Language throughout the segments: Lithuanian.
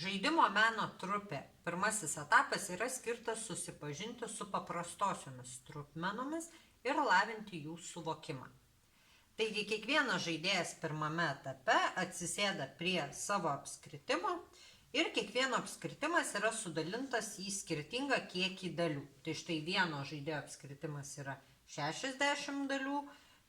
Žaidimo meno trupė pirmasis etapas yra skirtas susipažinti su paprastosiomis trupmenomis ir lavinti jų suvokimą. Taigi kiekvienas žaidėjas pirmame etape atsisėda prie savo apskritimo ir kiekvieno apskritimas yra sudalintas į skirtingą kiekį dalių. Tai štai vieno žaidėjo apskritimas yra 60 dalių,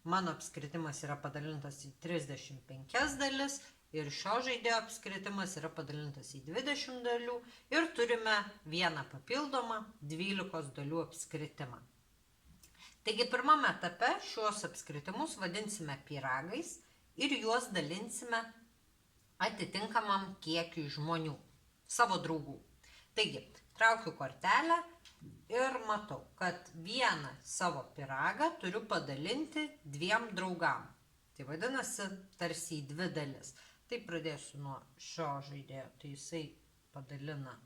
mano apskritimas yra padalintas į 35 dalis ir šio žaidėjo apskritimas yra padalintas į 20 dalių ir turime vieną papildomą 12 dalių apskritimą. Taigi pirmame etape šiuos apskritimus vadinsime pyragais ir juos dalinsime atitinkamam kiekiui žmonių, savo draugų. Taigi, traukiu kortelę ir matau, kad vieną savo pyragą turiu padalinti 2 draugam. Tai vadinasi, tarsi į 2 dalis. Tai pradėsiu nuo šio žaidėjo. Tai jisai padalina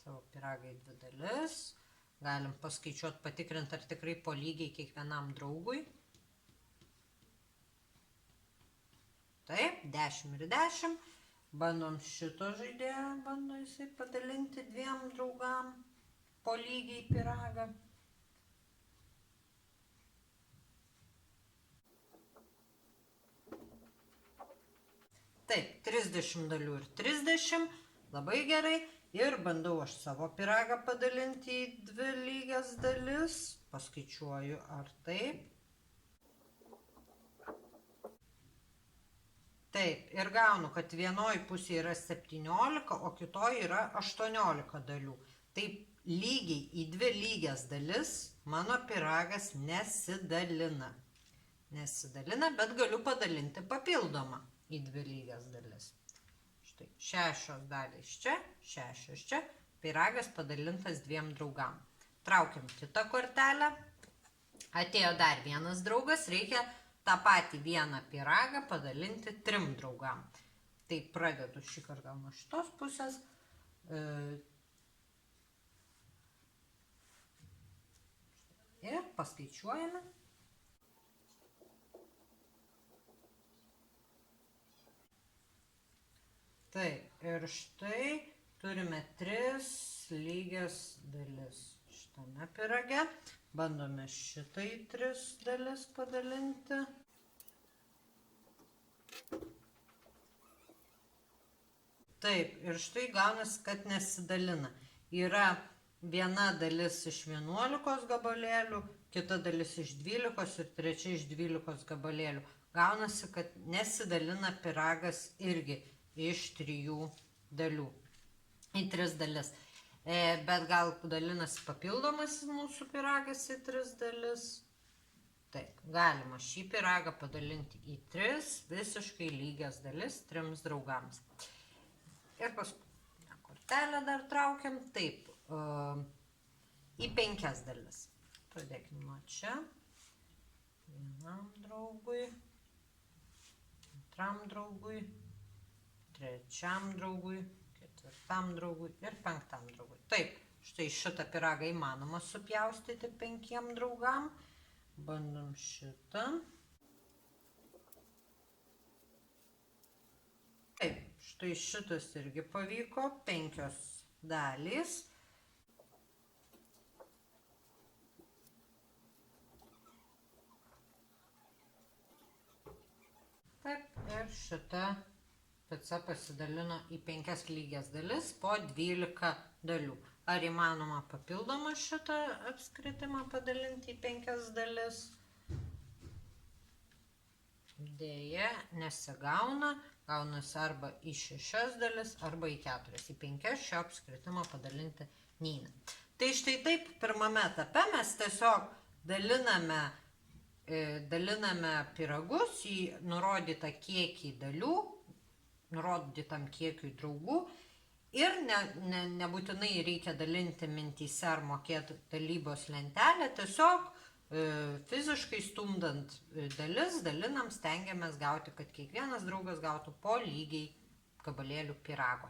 savo pyragą į 2 dalis. Galim paskaičiuoti, patikrinti, ar tikrai po lygiai kiekvienam draugui. Taip, 10 ir 10. Bandom šito žaidėjo, bando jisai padalinti 2 draugam po lygiai pyragą. Taip, 30 dalių ir 30, labai gerai. Ir bandau aš savo pyragą padalinti į 2 lygias dalis. Paskaičiuoju, ar taip. Taip, ir gaunu, kad vienoj pusėje yra 17, o kitoj yra 18 dalių. Taip, lygiai į 2 lygias dalis mano pyragas nesidalina. Nesidalina, bet galiu padalinti papildomą į 2 lygias dalis. Štai 6 dalys čia, 6 čia, pyragas padalintas 2 draugam. Traukiam kitą kortelę. Atėjo dar vienas draugas, reikia tą patį vieną pyragą padalinti 3 draugam. Tai pradedu šį kartą nuo šitos pusės. Ir paskaičiuojame. Taip, ir štai turime 3 lygias dalis šitame pyrage. Bandome šitai 3 dalis padalinti. Taip, ir štai gaunasi, kad nesidalina. Yra viena dalis iš 11 gabalėlių, kita dalis iš 12 ir trečia iš 12 gabalėlių. Gaunasi, kad nesidalina pyragas irgi iš 3 dalių, į 3 dalis. Bet gal dalinasi papildomas mūsų pyragas į 3 dalis. Taip, galima šį pyragą padalinti į 3 visiškai lygias dalis 3 draugams. Ir paskui kortelę dar traukiam. Taip, į 5 dalis. Pradėkime nuo čia. Vienam draugui, antram draugui, trečiam draugui, 4 draugui ir 5 draugui. Taip, štai šitą pyragą įmanoma supjaustyti 5 draugam. Bandom šitą. Taip, štai šitas irgi pavyko, 5 dalys. Taip, ir šitą pica pasidalino į 5 lygias dalis po 12 dalių. Ar įmanoma papildomą šitą apskritimą padalinti į 5 dalis? Deja, nesigauna. Gaunasi arba į 6 dalis, arba į 4. Į 5 šio apskritimą padalinti neina. Tai štai taip, pirmame etape mes tiesiog daliname pyragus į nurodytą kiekį dalių, nurodytam kiekiui draugų ir nebūtinai reikia dalinti mintyse ar mokėti dalybos lentelę, tiesiog fiziškai stumdant dalis, dalinam, stengiamės gauti, kad kiekvienas draugas gautų po lygiai gabalėlių pyrago.